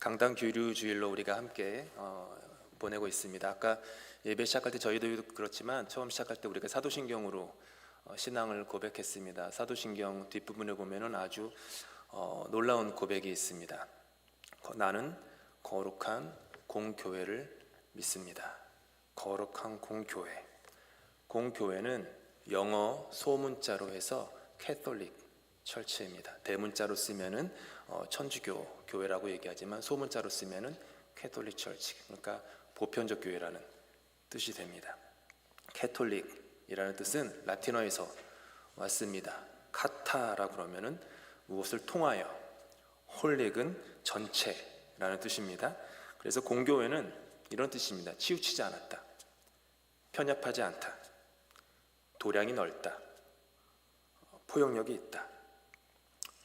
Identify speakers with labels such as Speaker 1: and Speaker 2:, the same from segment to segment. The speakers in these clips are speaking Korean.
Speaker 1: 강단 교류 주일로 우리가 함께 보내고 있습니다. 아까 예배 시작할 때 저희도 그렇지만 처음 시작할 때 우리가 사도신경으로 신앙을 고백했습니다. 사도신경 뒷부분에 보면은 아주 놀라운 고백이 있습니다. 나는 거룩한 공교회를 믿습니다. 거룩한 공교회. 공교회는 영어 소문자로 해서 캐톨릭 철치입니다. 대문자로 쓰면은 천주교 교회라고 얘기하지만 소문자로 쓰면은 캐톨릭 철치, 그러니까 보편적 교회라는 뜻이 됩니다. 캐톨릭이라는 뜻은 라틴어에서 왔습니다. 카타라 그러면은 무엇을 통하여, 홀릭은 전체라는 뜻입니다. 그래서 공교회는 이런 뜻입니다. 치우치지 않았다, 편협하지 않다, 도량이 넓다, 포용력이 있다,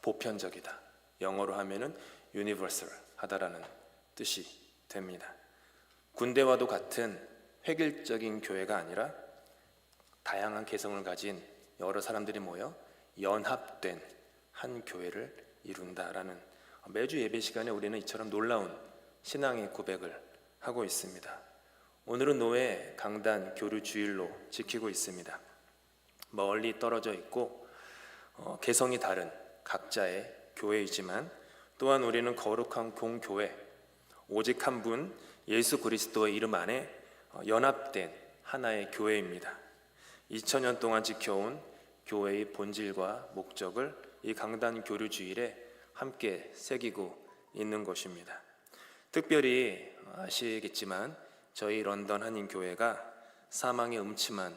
Speaker 1: 보편적이다. 영어로 하면은 universal 하다라는 뜻이 됩니다. 군대와도 같은 획일적인 교회가 아니라 다양한 개성을 가진 여러 사람들이 모여 연합된 한 교회를 이룬다라는, 매주 예배 시간에 우리는 이처럼 놀라운 신앙의 고백을 하고 있습니다. 오늘은 노예 강단 교류 주일로 지키고 있습니다. 멀리 떨어져 있고 개성이 다른 각자의 교회이지만 또한 우리는 거룩한 공교회, 오직 한 분 예수 그리스도의 이름 안에 연합된 하나의 교회입니다. 2000년 동안 지켜온 교회의 본질과 목적을 이 강단 교류 주일에 함께 새기고 있는 것입니다. 특별히 아시겠지만 저희 런던 한인교회가 사망의 음침한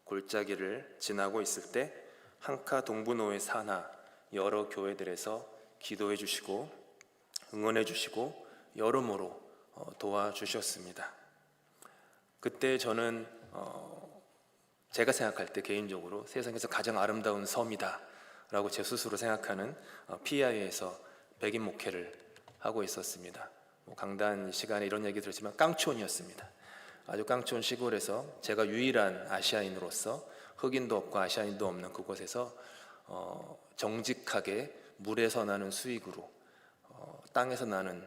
Speaker 1: 골짜기를 지나고 있을 때 한카 동부노회 산하 여러 교회들에서 기도해 주시고 응원해 주시고 여러모로 도와주셨습니다. 그때 저는 제가 생각할 때 개인적으로 세상에서 가장 아름다운 섬이다 라고 제 스스로 생각하는 PI에서 백인 목회를 하고 있었습니다. 강단 시간에 이런 얘기 들었지만 깡촌이었습니다. 아주 깡촌 시골에서 제가 유일한 아시아인으로서 흑인도 없고 아시아인도 없는 그곳에서 정직하게 물에서 나는 수익으로 땅에서 나는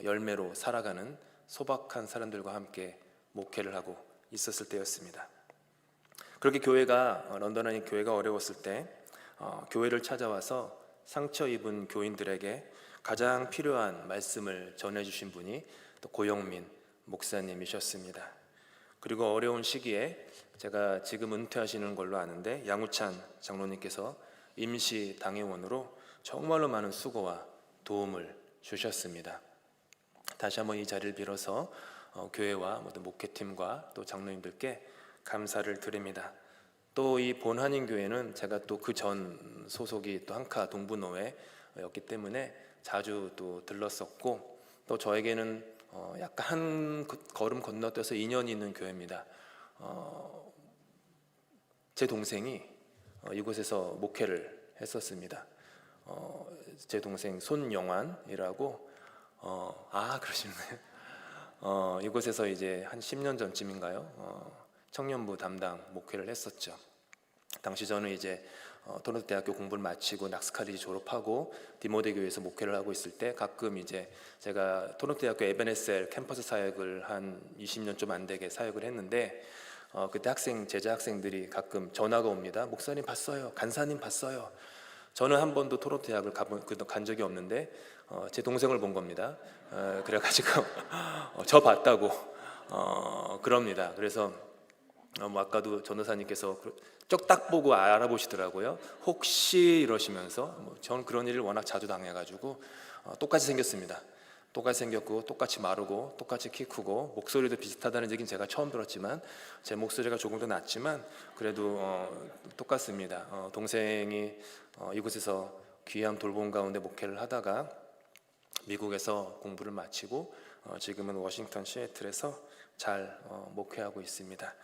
Speaker 1: 열매로 살아가는 소박한 사람들과 함께 목회를 하고 있었을 때였습니다. 그렇게 런던의 교회가 어려웠을 때 교회를 찾아와서 상처 입은 교인들에게 가장 필요한 말씀을 전해주신 분이 또 고영민 목사님이셨습니다. 그리고 어려운 시기에 제가 지금 은퇴하시는 걸로 아는데 양우찬 장로님께서 임시 당회원으로 정말로 많은 수고와 도움을 주셨습니다. 다시 한번 이 자리를 빌어서 교회와 모든 목회팀과 또 장로님들께 감사를 드립니다. 또 이 본한인교회는 제가 또 그 전 소속이 또 한카 동부노회였기 때문에 자주 또 들렀었고, 또 저에게는 약간 한 걸음 건너뛰어서 인연이 있는 교회입니다. 제 동생이 이곳에서 목회를 했었습니다. 제 동생 손영환이라고 그러시나요? 이곳에서 이제 한 10년 전쯤인가요? 청년부 담당 목회를 했었죠. 당시 저는 이제 토론토 대학교 공부를 마치고 낙스칼리지 졸업하고 디모데 교회에서 목회를 하고 있을 때 가끔 이제 제가 토론토 대학교 에베네셀 캠퍼스 사역을 한 20년 좀 안 되게 사역을 했는데 그때 제자 학생들이 가끔 전화가 옵니다. 목사님 봤어요, 간사님 봤어요. 저는 한 번도 토론토 대학을 간 적이 없는데 제 동생을 본 겁니다. 그래가지고 저 봤다고 그럽니다. 그래서 아까도 전도사님께서 쪽 딱 보고 알아보시더라고요. 혹시 이러시면서 저는 그런 일을 워낙 자주 당해가지고 똑같이 생겼습니다. 똑같이 생겼고 똑같이 마르고 똑같이 키 크고 목소리도 비슷하다는 얘기는 제가 처음 들었지만 제 목소리가 조금 더 낮지만 그래도 똑같습니다. 동생이 이곳에서 귀한 돌봄 가운데 목회를 하다가 미국에서 공부를 마치고 지금은 워싱턴 시애틀에서 잘 목회하고 있습니다.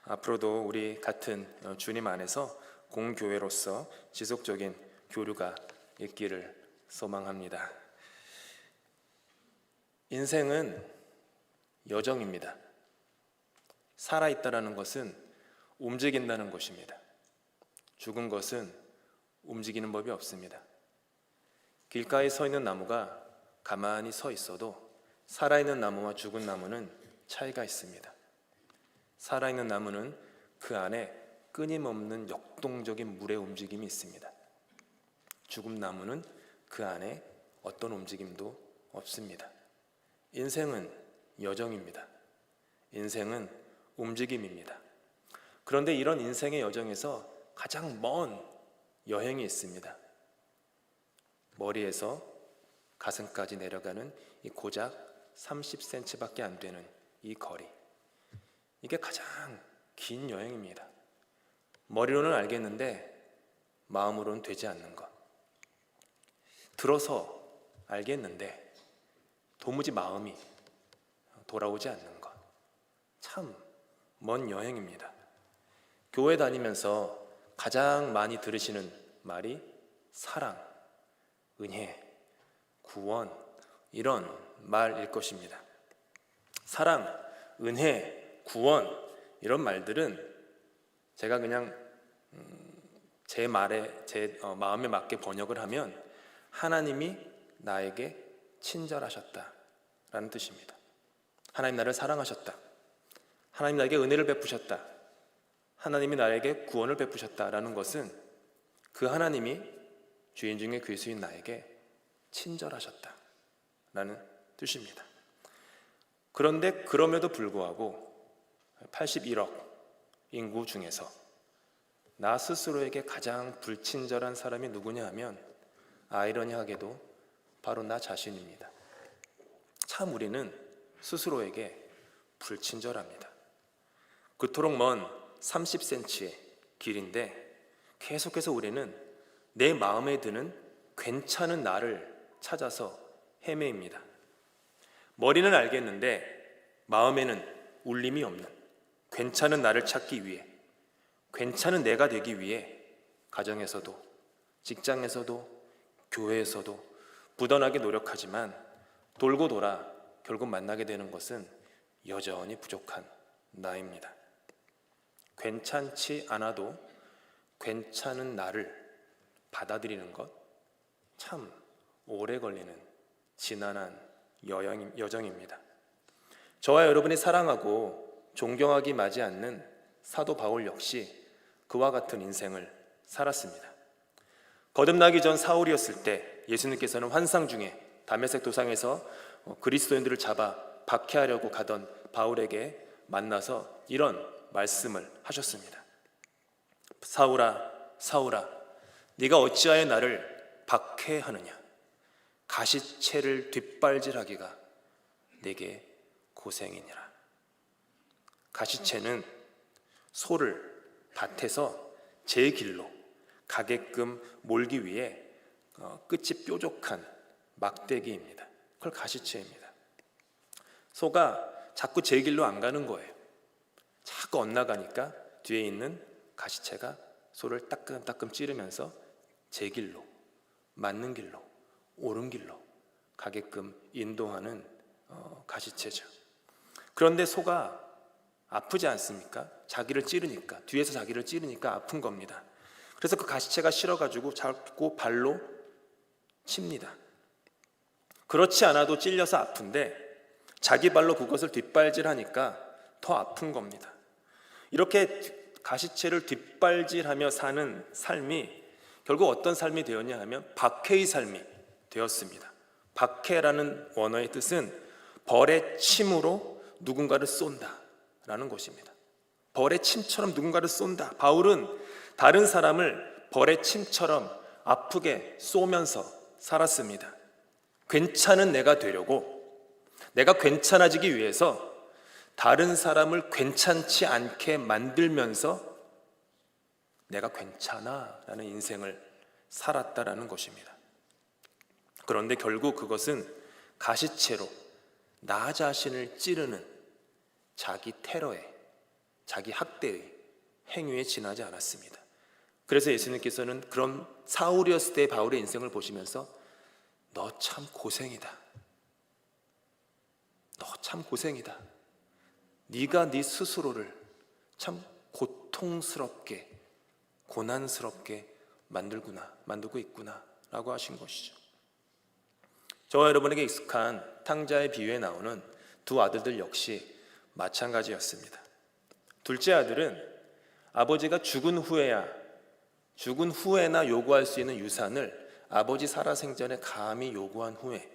Speaker 1: 앞으로도 우리 같은 주님 안에서 공교회로서 지속적인 교류가 있기를 소망합니다. 인생은 여정입니다. 살아있다는 것은 움직인다는 것입니다. 죽은 것은 움직이는 법이 없습니다. 길가에 서 있는 나무가 가만히 서 있어도 살아있는 나무와 죽은 나무는 차이가 있습니다. 살아있는 나무는 그 안에 끊임없는 역동적인 물의 움직임이 있습니다. 죽은 나무는 그 안에 어떤 움직임도 없습니다. 인생은 여정입니다. 인생은 움직임입니다. 그런데 이런 인생의 여정에서 가장 먼 여행이 있습니다. 머리에서 가슴까지 내려가는 이 고작 30cm밖에 안 되는 이 거리, 이게 가장 긴 여행입니다. 머리로는 알겠는데 마음으로는 되지 않는 것, 들어서 알겠는데 도무지 마음이 돌아오지 않는 것, 참 먼 여행입니다. 교회 다니면서 가장 많이 들으시는 말이 사랑, 은혜, 구원, 이런 말일 것입니다. 사랑, 은혜, 구원, 이런 말들은 제가 그냥 제 마음에 맞게 번역을 하면 하나님이 나에게 친절하셨다라는 뜻입니다. 하나님 나를 사랑하셨다. 하나님 나에게 은혜를 베푸셨다. 하나님이 나에게 구원을 베푸셨다라는 것은 그 하나님이 주인 중에 괴수인 나에게 친절하셨다라는 뜻입니다. 그런데 그럼에도 불구하고 81억 인구 중에서 나 스스로에게 가장 불친절한 사람이 누구냐 하면 아이러니하게도 바로 나 자신입니다. 참 우리는 스스로에게 불친절합니다. 그토록 먼 30cm의 길인데 계속해서 우리는 내 마음에 드는 괜찮은 나를 찾아서 헤매입니다. 머리는 알겠는데 마음에는 울림이 없는 괜찮은 나를 찾기 위해, 괜찮은 내가 되기 위해 가정에서도 직장에서도 교회에서도 부단하게 노력하지만 돌고 돌아 결국 만나게 되는 것은 여전히 부족한 나입니다. 괜찮지 않아도 괜찮은 나를 받아들이는 것, 참 오래 걸리는 지난한 여정입니다. 저와 여러분이 사랑하고 존경하기 마지 않는 사도 바울 역시 그와 같은 인생을 살았습니다. 거듭나기 전 사울이었을 때 예수님께서는 환상 중에 다메섹 도상에서 그리스도인들을 잡아 박해하려고 가던 바울에게 만나서 이런 말씀을 하셨습니다. 사울아, 사울아, 네가 어찌하여 나를 박해하느냐? 가시채를 뒷발질하기가 내게 고생이니라. 가시채는 소를 밭에서 제 길로 가게끔 몰기 위해 끝이 뾰족한 막대기입니다. 그걸 가시채입니다. 소가 자꾸 제 길로 안 가는 거예요. 자꾸 엇나가니까 뒤에 있는 가시채가 소를 따끔따끔 찌르면서 제 길로, 맞는 길로, 옳은 길로 가게끔 인도하는 가시채죠. 그런데 소가 아프지 않습니까? 자기를 찌르니까, 뒤에서 자기를 찌르니까 아픈 겁니다. 그래서 그 가시채가 싫어가지고 자꾸 발로 칩니다. 그렇지 않아도 찔려서 아픈데 자기 발로 그것을 뒷발질하니까 더 아픈 겁니다. 이렇게 가시채를 뒷발질하며 사는 삶이 결국 어떤 삶이 되었냐 하면 박해의 삶이 되었습니다. 박해라는 원어의 뜻은 벌의 침으로 누군가를 쏜다라는 것입니다. 벌의 침처럼 누군가를 쏜다. 바울은 다른 사람을 벌의 침처럼 아프게 쏘면서 살았습니다. 괜찮은 내가 되려고, 내가 괜찮아지기 위해서 다른 사람을 괜찮지 않게 만들면서 내가 괜찮아 라는 인생을 살았다라는 것입니다. 그런데 결국 그것은 가시채로 나 자신을 찌르는 자기 테러에, 자기 학대의 행위에 지나지 않았습니다. 그래서 예수님께서는 그런 사울이었을 때의 바울의 인생을 보시면서 너 참 고생이다. 너 참 고생이다. 네가 네 스스로를 참 고통스럽게, 고난스럽게 만들고 있구나 라고 하신 것이죠. 저와 여러분에게 익숙한 탕자의 비유에 나오는 두 아들들 역시 마찬가지였습니다. 둘째 아들은 아버지가 죽은 후에나 요구할 수 있는 유산을 아버지 살아생전에 감히 요구한 후에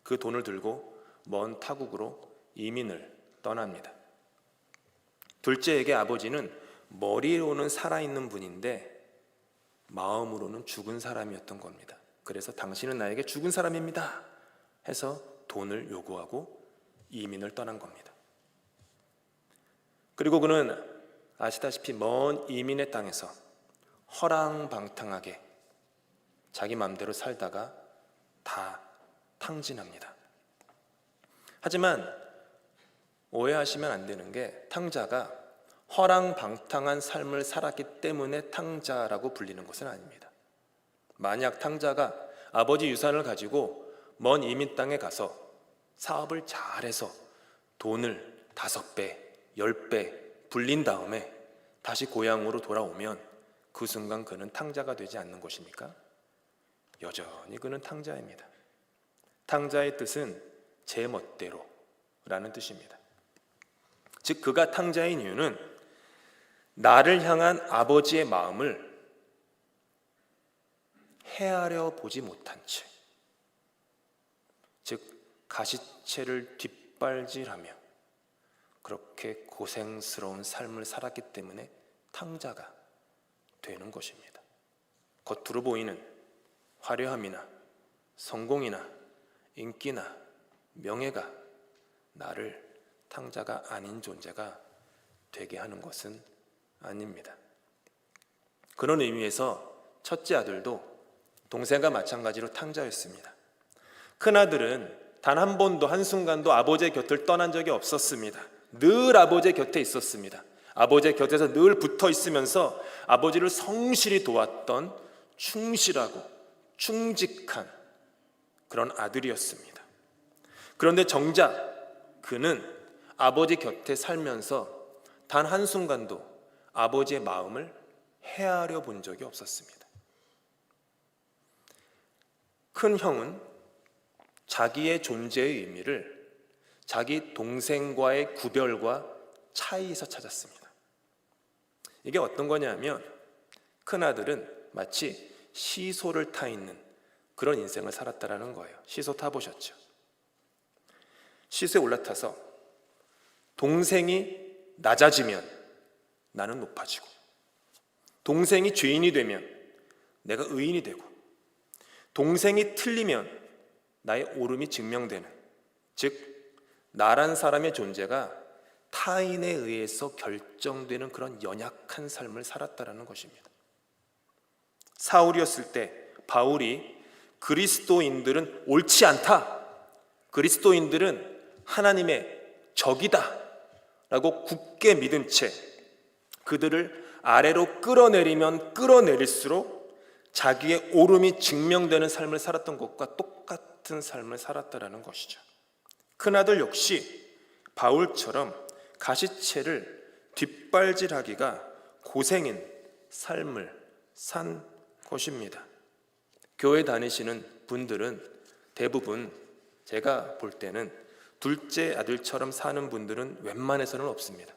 Speaker 1: 그 돈을 들고 먼 타국으로 이민을 떠납니다. 둘째에게 아버지는 머리로는 살아있는 분인데 마음으로는 죽은 사람이었던 겁니다. 그래서 당신은 나에게 죽은 사람입니다 해서 돈을 요구하고 이민을 떠난 겁니다. 그리고 그는 아시다시피 먼 이민의 땅에서 허랑방탕하게 자기 마음대로 살다가 다 탕진합니다. 하지만 오해하시면 안 되는 게 탕자가 허랑방탕한 삶을 살았기 때문에 탕자라고 불리는 것은 아닙니다. 만약 탕자가 아버지 유산을 가지고 먼 이민 땅에 가서 사업을 잘해서 돈을 5배, 10배 불린 다음에 다시 고향으로 돌아오면 그 순간 그는 탕자가 되지 않는 것입니까? 여전히 그는 탕자입니다. 탕자의 뜻은 제 멋대로 라는 뜻입니다. 즉 그가 탕자인 이유는 나를 향한 아버지의 마음을 헤아려 보지 못한 채, 즉 가시채를 뒷발질하며 그렇게 고생스러운 삶을 살았기 때문에 탕자가 되는 것입니다. 겉으로 보이는 화려함이나 성공이나 인기나 명예가 나를 탕자가 아닌 존재가 되게 하는 것은 아닙니다. 그런 의미에서 첫째 아들도 동생과 마찬가지로 탕자였습니다. 큰아들은 단 한 번도 한순간도 아버지의 곁을 떠난 적이 없었습니다. 늘 아버지의 곁에 있었습니다. 아버지의 곁에서 늘 붙어 있으면서 아버지를 성실히 도왔던 충실하고 충직한 그런 아들이었습니다. 그런데 정작 그는 아버지 곁에 살면서 단 한순간도 아버지의 마음을 헤아려 본 적이 없었습니다. 큰 형은 자기의 존재의 의미를 자기 동생과의 구별과 차이에서 찾았습니다. 이게 어떤 거냐면 큰아들은 마치 시소를 타 있는 그런 인생을 살았다라는 거예요. 시소 타보셨죠? 시소에 올라타서 동생이 낮아지면 나는 높아지고, 동생이 죄인이 되면 내가 의인이 되고, 동생이 틀리면 나의 옳음이 증명되는, 즉 나란 사람의 존재가 타인에 의해서 결정되는 그런 연약한 삶을 살았다라는 것입니다. 사울이었을 때 바울이 그리스도인들은 옳지 않다, 그리스도인들은 하나님의 적이다 라고 굳게 믿은 채 그들을 아래로 끌어내리면 끌어내릴수록 자기의 옳음이 증명되는 삶을 살았던 것과 똑같은 삶을 살았다라는 것이죠. 큰아들 역시 바울처럼 가시채를 뒷발질하기가 고생인 삶을 산 것입니다. 교회 다니시는 분들은 대부분 제가 볼 때는 둘째 아들처럼 사는 분들은 웬만해서는 없습니다.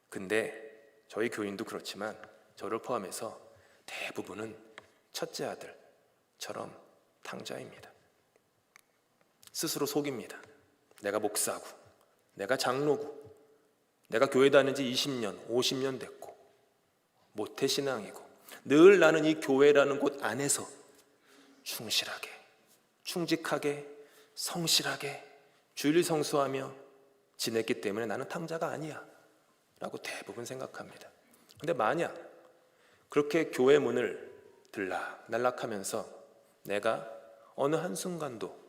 Speaker 1: 근데 저희 교인도 그렇지만 저를 포함해서 대부분은 첫째 아들처럼 탕자입니다. 스스로 속입니다. 내가 목사고, 내가 장로고, 내가 교회 다닌 지 20년, 50년 됐고 모태신앙이고 늘 나는 이 교회라는 곳 안에서 충실하게, 충직하게, 성실하게 주일 성수하며 지냈기 때문에 나는 탕자가 아니야 라고 대부분 생각합니다. 근데 만약 그렇게 교회 문을 들락날락하면서 내가 어느 한순간도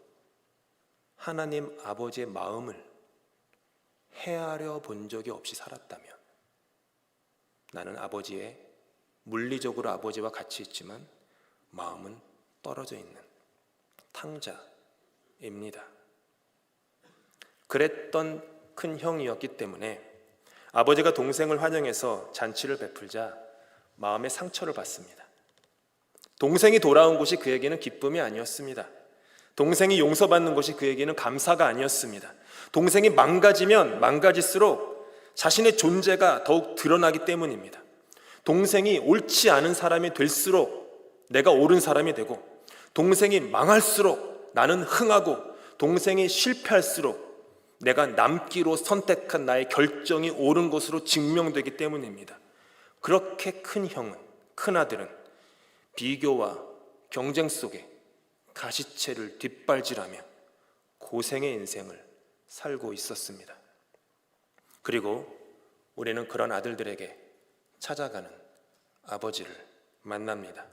Speaker 1: 하나님 아버지의 마음을 헤아려 본 적이 없이 살았다면 나는 아버지의 물리적으로 아버지와 같이 있지만 마음은 떨어져 있는 탕자입니다. 그랬던 큰 형이었기 때문에 아버지가 동생을 환영해서 잔치를 베풀자 마음의 상처를 받습니다. 동생이 돌아온 것이 그에게는 기쁨이 아니었습니다. 동생이 용서받는 것이 그에게는 감사가 아니었습니다. 동생이 망가지면 망가질수록 자신의 존재가 더욱 드러나기 때문입니다. 동생이 옳지 않은 사람이 될수록 내가 옳은 사람이 되고, 동생이 망할수록 나는 흥하고, 동생이 실패할수록 내가 남기로 선택한 나의 결정이 옳은 것으로 증명되기 때문입니다. 그렇게 큰 형은, 큰 아들은 비교와 경쟁 속에 가시채를 뒷발질하며 고생의 인생을 살고 있었습니다. 그리고 우리는 그런 아들들에게 찾아가는 아버지를 만납니다.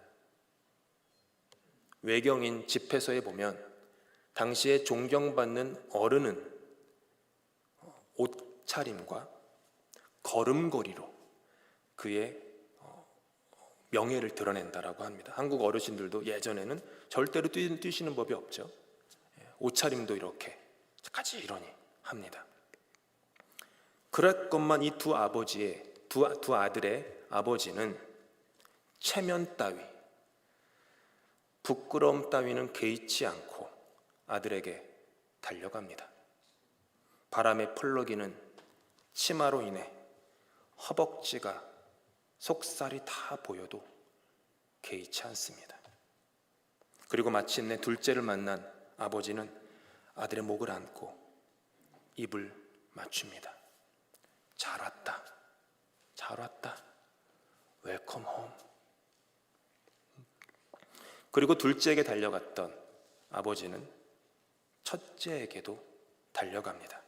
Speaker 1: 외경인 집회서에 보면 당시에 존경받는 어른은 옷차림과 걸음걸이로 그의 명예를 드러낸다라고 합니다. 한국 어르신들도 예전에는 절대로 뛰시는 법이 없죠. 옷차림도 이렇게 가지런히 합니다. 그랬건만 이 두 아들의 아버지는 체면 따위, 부끄러움 따위는 개의치 않고 아들에게 달려갑니다. 바람에 펄럭이는 치마로 인해 허벅지가, 속살이 다 보여도 개의치 않습니다. 그리고 마침내 둘째를 만난 아버지는 아들의 목을 안고 입을 맞춥니다. 잘 왔다, 잘 왔다, 웰컴 홈. 그리고 둘째에게 달려갔던 아버지는 첫째에게도 달려갑니다.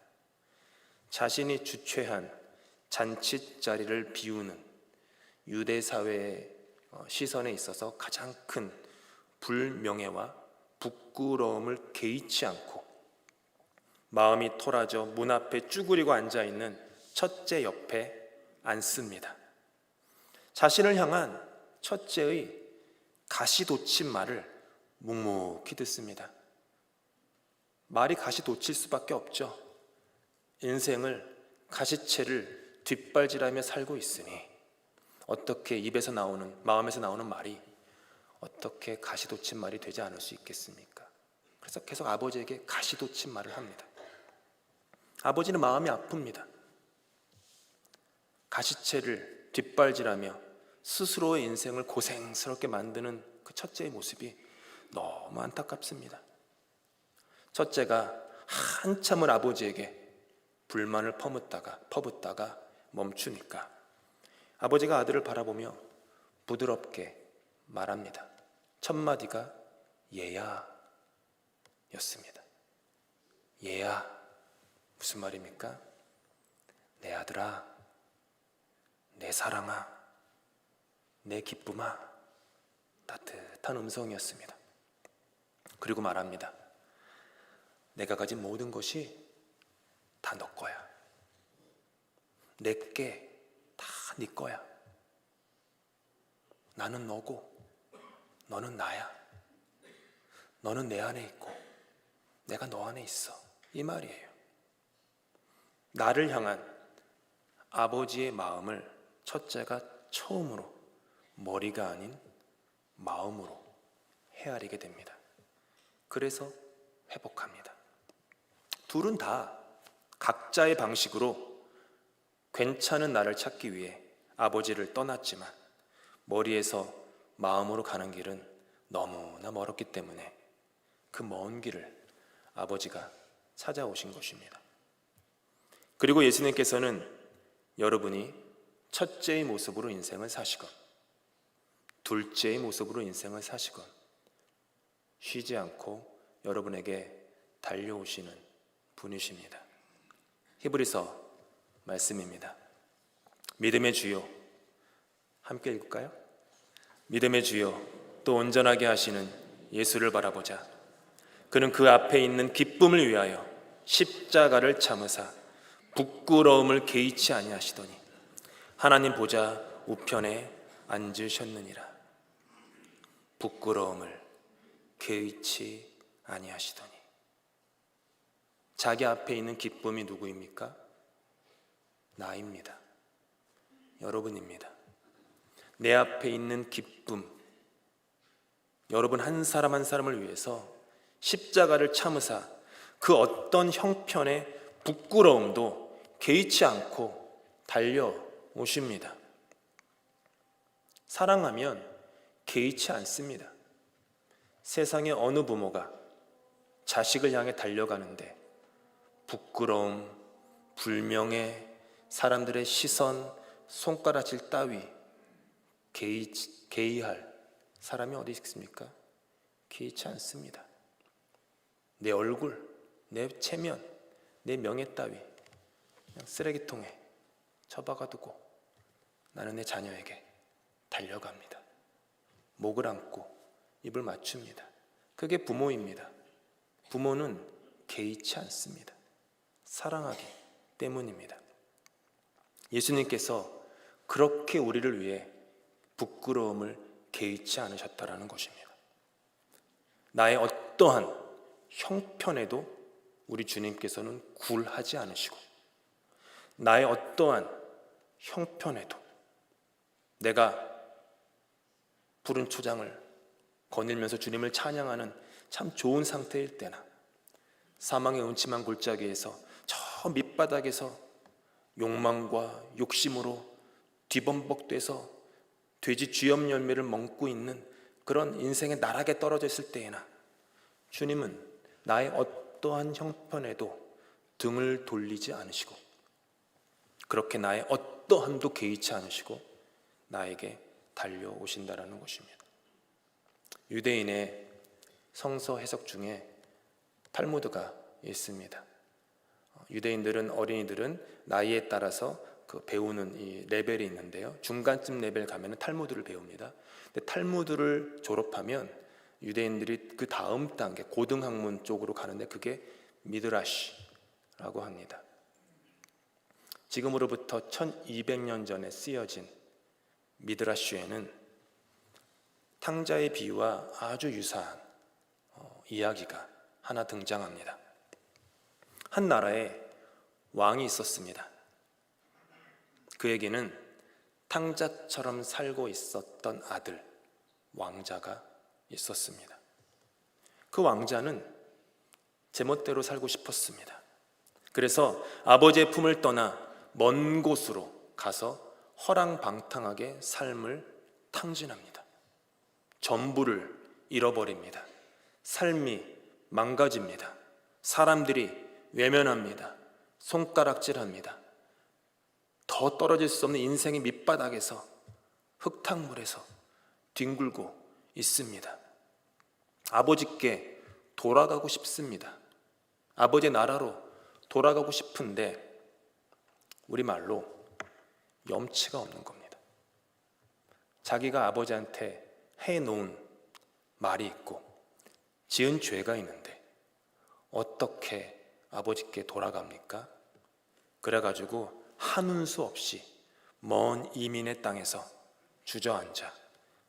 Speaker 1: 자신이 주최한 잔칫자리를 비우는 유대 사회의 시선에 있어서 가장 큰 불명예와 부끄러움을 개의치 않고 마음이 토라져 문 앞에 쭈그리고 앉아있는 첫째 옆에 앉습니다. 자신을 향한 첫째의 가시돋친 말을 묵묵히 듣습니다. 말이 가시돋칠 수밖에 없죠. 인생을 가시채를 뒷발질하며 살고 있으니 어떻게 입에서 나오는, 마음에서 나오는 말이 어떻게 가시돋친 말이 되지 않을 수 있겠습니까? 그래서 계속 아버지에게 가시돋친 말을 합니다. 아버지는 마음이 아픕니다. 가시채를 뒷발질하며 스스로의 인생을 고생스럽게 만드는 그 첫째의 모습이 너무 안타깝습니다. 첫째가 한참을 아버지에게 불만을 퍼붓다가 멈추니까 아버지가 아들을 바라보며 부드럽게 말합니다. 첫 마디가 얘야 였습니다. 얘야, 무슨 말입니까? 내 아들아, 내 사랑아, 내 기쁨아. 따뜻한 음성이었습니다. 그리고 말합니다. 내가 가진 모든 것이 다 너 거야. 내게 다 네 거야. 나는 너고 너는 나야. 너는 내 안에 있고 내가 너 안에 있어. 이 말이에요. 나를 향한 아버지의 마음을 첫째가 처음으로 머리가 아닌 마음으로 헤아리게 됩니다. 그래서 회복합니다. 둘은 다 각자의 방식으로 괜찮은 나를 찾기 위해 아버지를 떠났지만 머리에서 마음으로 가는 길은 너무나 멀었기 때문에 그 먼 길을 아버지가 찾아오신 것입니다. 그리고 예수님께서는 여러분이 첫째의 모습으로 인생을 사시건 둘째의 모습으로 인생을 사시건 쉬지 않고 여러분에게 달려오시는 분이십니다. 히브리서 말씀입니다. 믿음의 주요, 함께 읽을까요? 믿음의 주요, 또 온전하게 하시는 예수를 바라보자. 그는 그 앞에 있는 기쁨을 위하여 십자가를 참으사 부끄러움을 개의치 아니하시더니 하나님 보좌 우편에 앉으셨느니라. 부끄러움을 개의치 아니하시더니. 자기 앞에 있는 기쁨이 누구입니까? 나입니다. 여러분입니다. 내 앞에 있는 기쁨, 여러분 한 사람 한 사람을 위해서 십자가를 참으사 그 어떤 형편의 부끄러움도 개의치 않고 달려오십니다. 사랑하면 개의치 않습니다. 세상의 어느 부모가 자식을 향해 달려가는데 부끄러움, 불명예, 사람들의 시선, 손가락질 따위 개의할 사람이 어디 있습니까? 개의치 않습니다. 내 얼굴, 내 체면, 내 명예 따위 그냥 쓰레기통에 처박아 두고 나는 내 자녀에게 달려갑니다. 목을 안고 입을 맞춥니다. 그게 부모입니다. 부모는 개의치 않습니다. 사랑하기 때문입니다. 예수님께서 그렇게 우리를 위해 부끄러움을 개의치 않으셨다라는 것입니다. 나의 어떠한 형편에도 우리 주님께서는 굴하지 않으시고, 나의 어떠한 형편에도 내가 푸른 초장을 거닐면서 주님을 찬양하는 참 좋은 상태일 때나, 사망의 음침한 골짜기에서 저 밑바닥에서 욕망과 욕심으로 뒤범벅돼서 돼지 쥐염 열매를 먹고 있는 그런 인생의 나락에 떨어져 있을 때에나 주님은 나의 어떠한 형편에도 등을 돌리지 않으시고, 그렇게 나의 어떠함도 개의치 않으시고 나에게 달려오신다라는 것입니다. 유대인의 성서 해석 중에 탈무드가 있습니다. 유대인들은, 어린이들은 나이에 따라서 그 배우는 이 레벨이 있는데요, 중간쯤 레벨 가면 탈무드를 배웁니다. 근데 탈무드를 졸업하면 유대인들이 그 다음 단계 고등학문 쪽으로 가는데 그게 미드라시라고 합니다. 지금으로부터 1200년 전에 쓰여진 미드라시에는 탕자의 비유와 아주 유사한 이야기가 하나 등장합니다. 한 나라에 왕이 있었습니다. 그에게는 탕자처럼 살고 있었던 아들, 왕자가 있었습니다. 그 왕자는 제멋대로 살고 싶었습니다. 그래서 아버지의 품을 떠나 먼 곳으로 가서 허랑방탕하게 삶을 탕진합니다. 전부를 잃어버립니다. 삶이 망가집니다. 사람들이 외면합니다. 손가락질합니다. 더 떨어질 수 없는 인생의 밑바닥에서, 흙탕물에서 뒹굴고 있습니다. 아버지께 돌아가고 싶습니다. 아버지의 나라로 돌아가고 싶은데 우리말로 염치가 없는 겁니다. 자기가 아버지한테 해놓은 말이 있고 지은 죄가 있는데 어떻게 아버지께 돌아갑니까? 그래가지고 한운 수 없이 먼 이민의 땅에서 주저앉아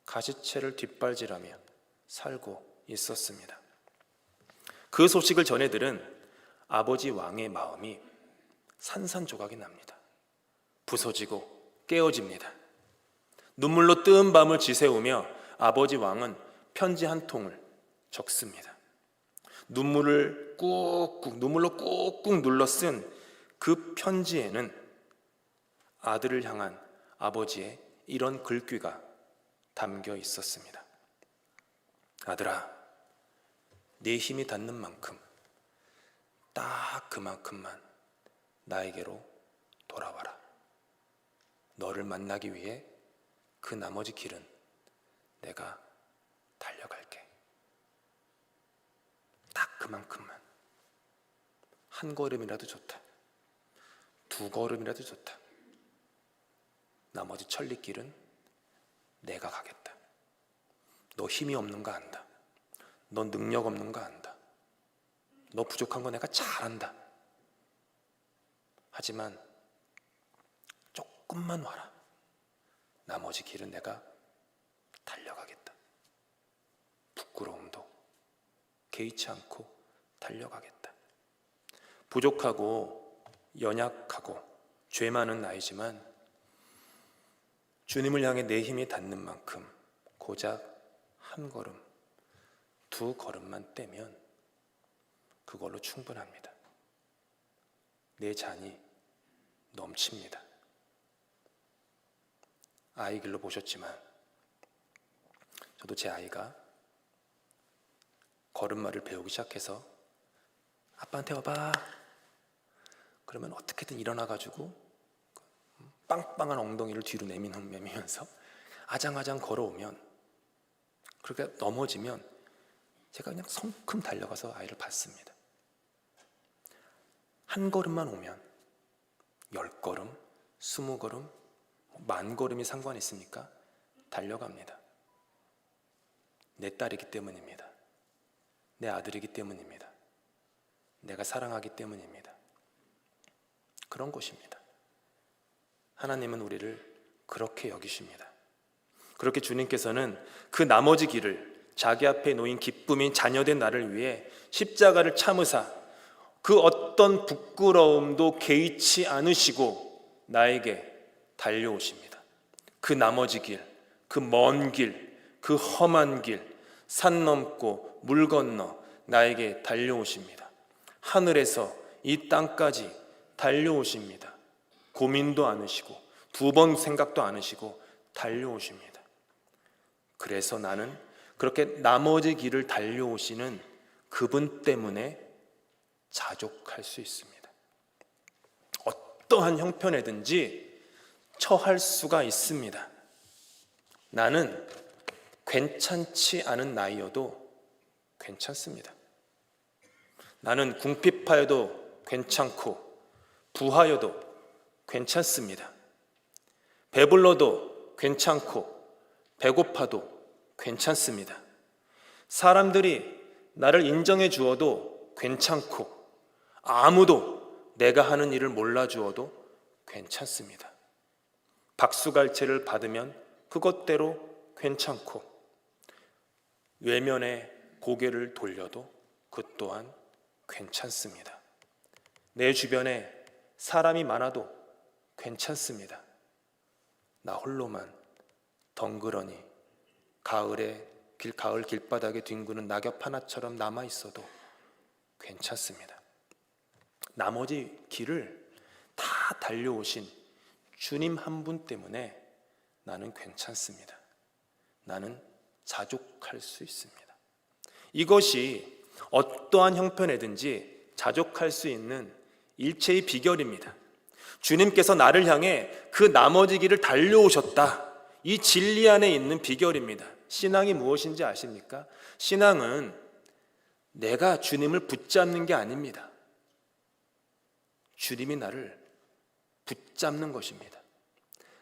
Speaker 1: 가시채를 뒷발질하며 살고 있었습니다. 그 소식을 전해 들은 아버지 왕의 마음이 산산조각이 납니다. 부서지고 깨어집니다. 눈물로 뜬 밤을 지새우며 아버지 왕은 편지 한 통을 적습니다. 눈물로 꾹꾹 눌러 쓴 그 편지에는 아들을 향한 아버지의 이런 글귀가 담겨 있었습니다. 아들아, 네 힘이 닿는 만큼 딱 그만큼만 나에게로 돌아와라. 너를 만나기 위해 그 나머지 길은 내가 달려갈게. 딱 그만큼만. 한 걸음이라도 좋다. 두 걸음이라도 좋다. 나머지 천리길은 내가 가겠다. 너 힘이 없는 거 안다. 너 능력 없는 거 안다. 너 부족한 거 내가 잘 안다. 하지만 조금만 와라. 나머지 길은 내가 달려가겠다. 부끄러움도 개의치 않고 달려가겠다. 부족하고 연약하고 죄 많은 나이지만 주님을 향해 내 힘이 닿는 만큼 고작 한 걸음, 두 걸음만 떼면 그걸로 충분합니다. 내 잔이 넘칩니다. 아이 길로 보셨지만 저도 제 아이가 걸음마를 배우기 시작해서 아빠한테 와봐 그러면 어떻게든 일어나가지고 빵빵한 엉덩이를 뒤로 내밀면서 아장아장 걸어오면, 그렇게 넘어지면 제가 그냥 성큼 달려가서 아이를 받습니다. 한 걸음만 오면 10걸음, 20걸음, 10,000걸음이 상관 있습니까? 달려갑니다. 내 딸이기 때문입니다. 내 아들이기 때문입니다. 내가 사랑하기 때문입니다. 그런 것입니다. 하나님은 우리를 그렇게 여기십니다. 그렇게 주님께서는 그 나머지 길을, 자기 앞에 놓인 기쁨인 자녀된 나를 위해 십자가를 참으사 그 어떤 부끄러움도 개의치 않으시고 나에게 달려오십니다. 그 나머지 길, 그 먼 길, 그 험한 길, 산 넘고 물 건너 나에게 달려오십니다. 하늘에서 이 땅까지 달려오십니다. 고민도 않으시고 2번 생각도 않으시고 달려오십니다. 그래서 나는 그렇게 나머지 길을 달려오시는 그분 때문에 자족할 수 있습니다. 어떠한 형편에든지 처할 수가 있습니다. 나는 괜찮지 않은 나이여도 괜찮습니다. 나는 궁핍하여도 괜찮고 부하여도 괜찮습니다. 배불러도 괜찮고 배고파도 괜찮습니다. 사람들이 나를 인정해 주어도 괜찮고 아무도 내가 하는 일을 몰라 주어도 괜찮습니다. 박수갈채를 받으면 그것대로 괜찮고 외면에 고개를 돌려도 그 또한 괜찮습니다. 내 주변에 사람이 많아도 괜찮습니다. 나 홀로만 덩그러니 가을 길바닥에 뒹구는 낙엽 하나처럼 남아 있어도 괜찮습니다. 나머지 길을 다 달려오신 주님 한 분 때문에 나는 괜찮습니다. 나는 자족할 수 있습니다. 이것이 어떠한 형편에든지 자족할 수 있는 일체의 비결입니다. 주님께서 나를 향해 그 나머지 길을 달려오셨다. 이 진리 안에 있는 비결입니다. 신앙이 무엇인지 아십니까? 신앙은 내가 주님을 붙잡는 게 아닙니다. 주님이 나를 붙잡는 것입니다.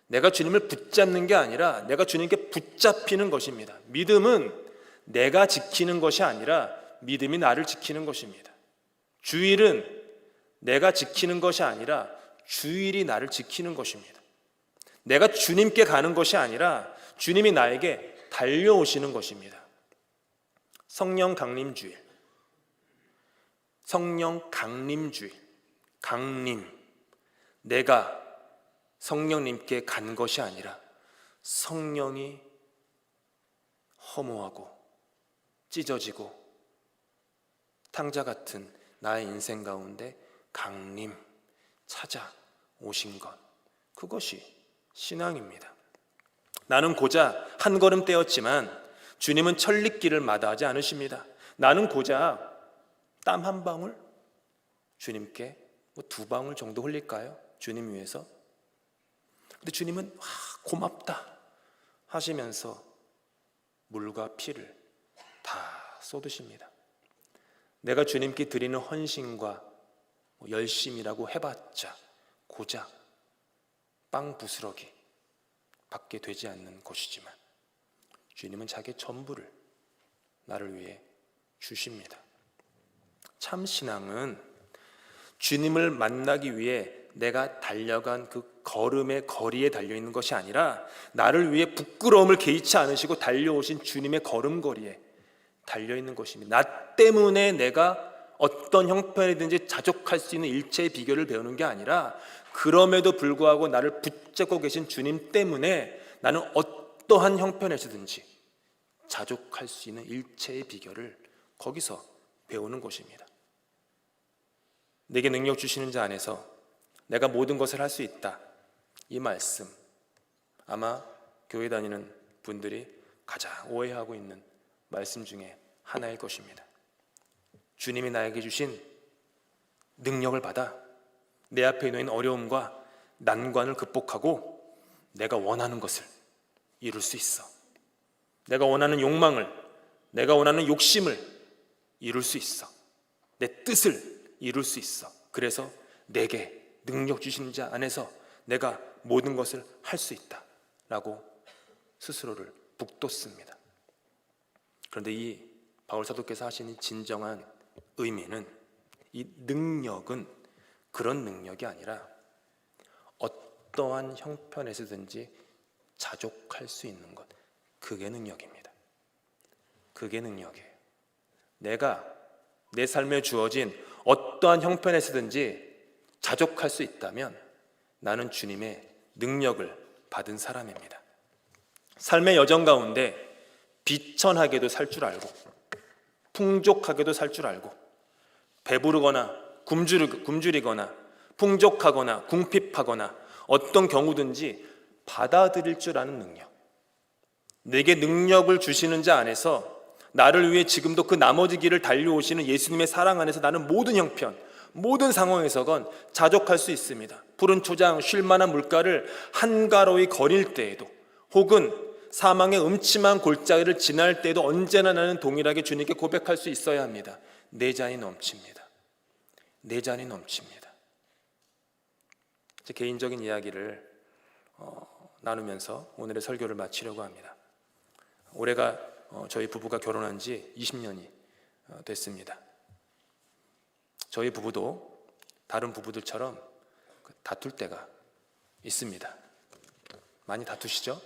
Speaker 1: 내가 주님을 붙잡는 게 아니라 내가 주님께 붙잡히는 것입니다. 믿음은 내가 지키는 것이 아니라 믿음이 나를 지키는 것입니다. 주일은 내가 지키는 것이 아니라 주일이 나를 지키는 것입니다. 내가 주님께 가는 것이 아니라 주님이 나에게 달려오시는 것입니다. 성령 강림주일, 성령 강림주일, 강림, 내가 성령님께 간 것이 아니라 성령이 허무하고 찢어지고 탕자 같은 나의 인생 가운데 강림 찾아오신 것, 그것이 신앙입니다. 나는 고작 한 걸음 떼었지만 주님은 천리길을 마다하지 않으십니다. 나는 고작 땀 한 방울, 주님께 2방울 정도 흘릴까요? 주님 위해서. 근데 주님은 고맙다 하시면서 물과 피를 다 쏟으십니다. 내가 주님께 드리는 헌신과 열심이라고 해봤자 고작 빵 부스러기 밖에 되지 않는 것이지만 주님은 자기의 전부를 나를 위해 주십니다. 참 신앙은 주님을 만나기 위해 내가 달려간 그 걸음의 거리에 달려있는 것이 아니라 나를 위해 부끄러움을 개의치 않으시고 달려오신 주님의 걸음거리에 달려있는 것입니다. 나 때문에 내가 어떤 형편이든지 자족할 수 있는 일체의 비결을 배우는 게 아니라 그럼에도 불구하고 나를 붙잡고 계신 주님 때문에 나는 어떠한 형편에서든지 자족할 수 있는 일체의 비결을 거기서 배우는 것입니다. 내게 능력 주시는 자 안에서 내가 모든 것을 할 수 있다. 이 말씀, 아마 교회 다니는 분들이 가장 오해하고 있는 말씀 중에 하나일 것입니다. 주님이 나에게 주신 능력을 받아 내 앞에 놓인 어려움과 난관을 극복하고 내가 원하는 것을 이룰 수 있어. 내가 원하는 욕망을, 내가 원하는 욕심을 이룰 수 있어. 내 뜻을 이룰 수 있어. 그래서 내게 능력 주신 자 안에서 내가 모든 것을 할 수 있다 라고 스스로를 북돋습니다. 그런데 이 바울 사도께서 하시는 진정한 의미는, 이 능력은 그런 능력이 아니라 어떠한 형편에서든지 자족할 수 있는 것, 그게 능력입니다. 그게 능력이에요. 내가 내 삶에 주어진 어떠한 형편에서든지 자족할 수 있다면 나는 주님의 능력을 받은 사람입니다. 삶의 여정 가운데 비천하게도 살 줄 알고 풍족하게도 살 줄 알고 배부르거나 굶주리거나 풍족하거나 궁핍하거나 어떤 경우든지 받아들일 줄 아는 능력, 내게 능력을 주시는 자 안에서 나를 위해 지금도 그 나머지 길을 달려오시는 예수님의 사랑 안에서 나는 모든 형편, 모든 상황에서건 자족할 수 있습니다. 푸른 초장, 쉴만한 물가를 한가로이 거릴 때에도, 혹은 사망의 음침한 골짜기를 지날 때에도 언제나 나는 동일하게 주님께 고백할 수 있어야 합니다. 내 잔이 넘칩니다. 내 잔이 넘칩니다. 제 개인적인 이야기를 나누면서 오늘의 설교를 마치려고 합니다. 올해가 저희 부부가 결혼한 지 20년이 됐습니다. 저희 부부도 다른 부부들처럼 다툴 때가 있습니다. 많이 다투시죠?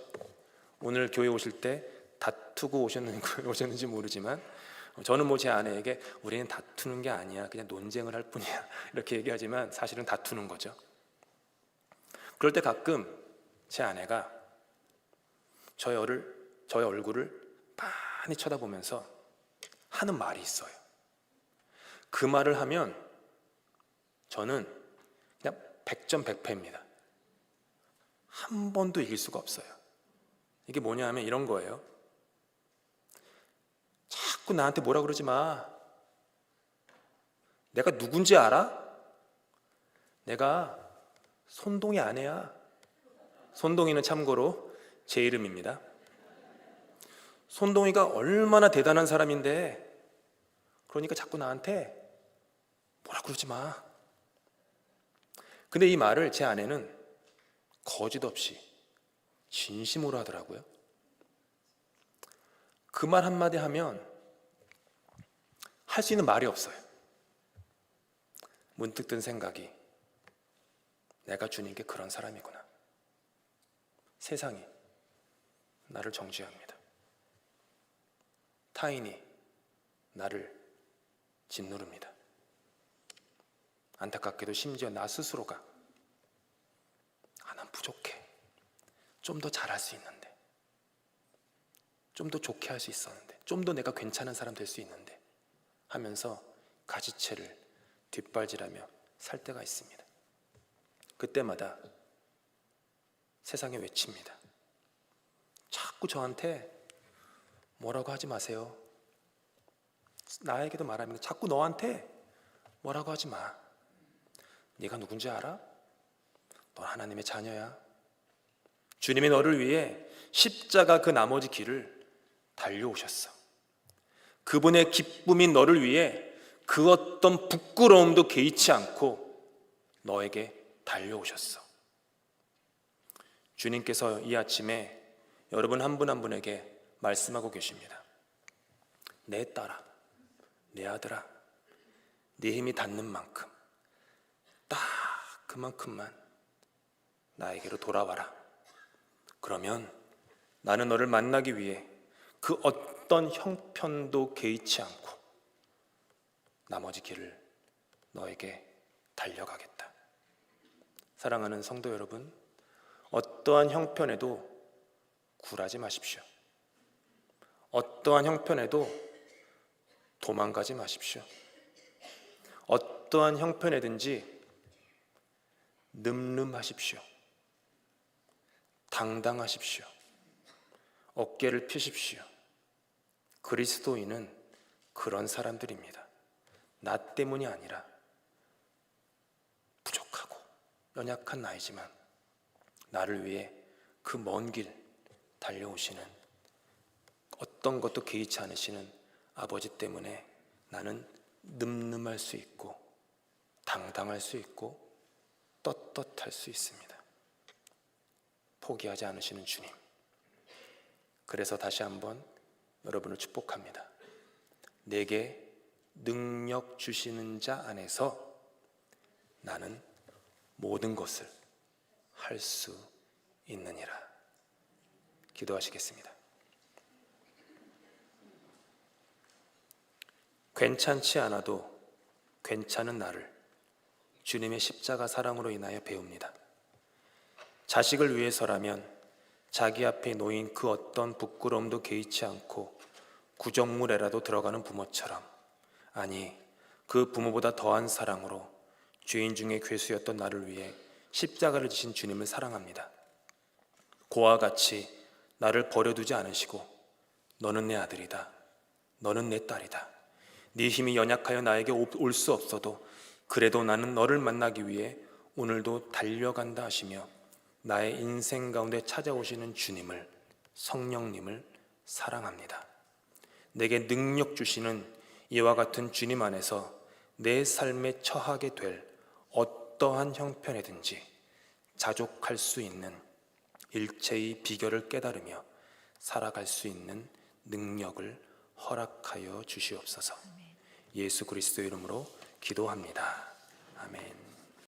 Speaker 1: 오늘 교회 오실 때 다투고 오셨는지 모르지만 저는 제 아내에게 우리는 다투는 게 아니야, 그냥 논쟁을 할 뿐이야 이렇게 얘기하지만 사실은 다투는 거죠. 그럴 때 가끔 제 아내가 저의 얼굴을 많이 쳐다보면서 하는 말이 있어요. 그 말을 하면 저는 그냥 100점 100패입니다. 한 번도 이길 수가 없어요. 이게 뭐냐 하면 이런 거예요. 자꾸 나한테 뭐라 그러지 마. 내가 누군지 알아? 내가 손동이 아내야. 손동이는 참고로 제 이름입니다. 손동이가 얼마나 대단한 사람인데 그러니까 자꾸 나한테 뭐라 그러지 마. 근데 이 말을 제 아내는 거짓 없이 진심으로 하더라고요. 그 말 한마디 하면 할 수 있는 말이 없어요. 문득 든 생각이, 내가 주님께 그런 사람이구나. 세상이 나를 정죄합니다. 타인이 나를 짓누릅니다. 안타깝게도 심지어 나 스스로가 난 부족해. 좀 더 잘할 수 있는데, 좀 더 좋게 할 수 있었는데, 좀 더 내가 괜찮은 사람 될 수 있는데 하면서 가지채를 뒷발질하며 살 때가 있습니다. 그때마다 세상에 외칩니다. 자꾸 저한테 뭐라고 하지 마세요. 나에게도 말합니다. 자꾸 너한테 뭐라고 하지 마. 네가 누군지 알아? 넌 하나님의 자녀야. 주님이 너를 위해 십자가 그 나머지 길을 달려오셨어. 그분의 기쁨이 너를 위해 그 어떤 부끄러움도 개의치 않고 너에게 달려오셨어. 주님께서 이 아침에 여러분 한 분 한 분에게 말씀하고 계십니다. 내 딸아, 내 아들아, 네 힘이 닿는 만큼 딱 그만큼만 나에게로 돌아와라. 그러면 나는 너를 만나기 위해 그 어떤 형편도 개의치 않고 나머지 길을 너에게 달려가겠다. 사랑하는 성도 여러분, 어떠한 형편에도 굴하지 마십시오. 어떠한 형편에도 도망가지 마십시오. 어떠한 형편이든지 늠름하십시오. 당당하십시오. 어깨를 펴십시오. 그리스도인은 그런 사람들입니다. 나 때문이 아니라 부족하고 연약한 나이지만 나를 위해 그 먼 길 달려오시는, 어떤 것도 개의치 않으시는 아버지 때문에 나는 늠름할 수 있고 당당할 수 있고 떳떳할 수 있습니다. 포기하지 않으시는 주님, 그래서 다시 한번 여러분을 축복합니다. 내게 능력 주시는 자 안에서 나는 모든 것을 할 수 있느니라. 기도하시겠습니다. 괜찮지 않아도 괜찮은 나를 주님의 십자가 사랑으로 인하여 배웁니다. 자식을 위해서라면 자기 앞에 놓인 그 어떤 부끄러움도 개의치 않고 구정물에라도 들어가는 부모처럼, 아니 그 부모보다 더한 사랑으로 죄인 중에 괴수였던 나를 위해 십자가를 지신 주님을 사랑합니다. 고와 같이 나를 버려두지 않으시고 너는 내 아들이다, 너는 내 딸이다, 네 힘이 연약하여 나에게 올 수 없어도 그래도 나는 너를 만나기 위해 오늘도 달려간다 하시며 나의 인생 가운데 찾아오시는 주님을, 성령님을 사랑합니다. 내게 능력 주시는 이와 같은 주님 안에서 내 삶에 처하게 될 어떠한 형편이든지 자족할 수 있는 일체의 비결을 깨달으며 살아갈 수 있는 능력을 허락하여 주시옵소서. 예수 그리스도 이름으로 기도합니다. 아멘.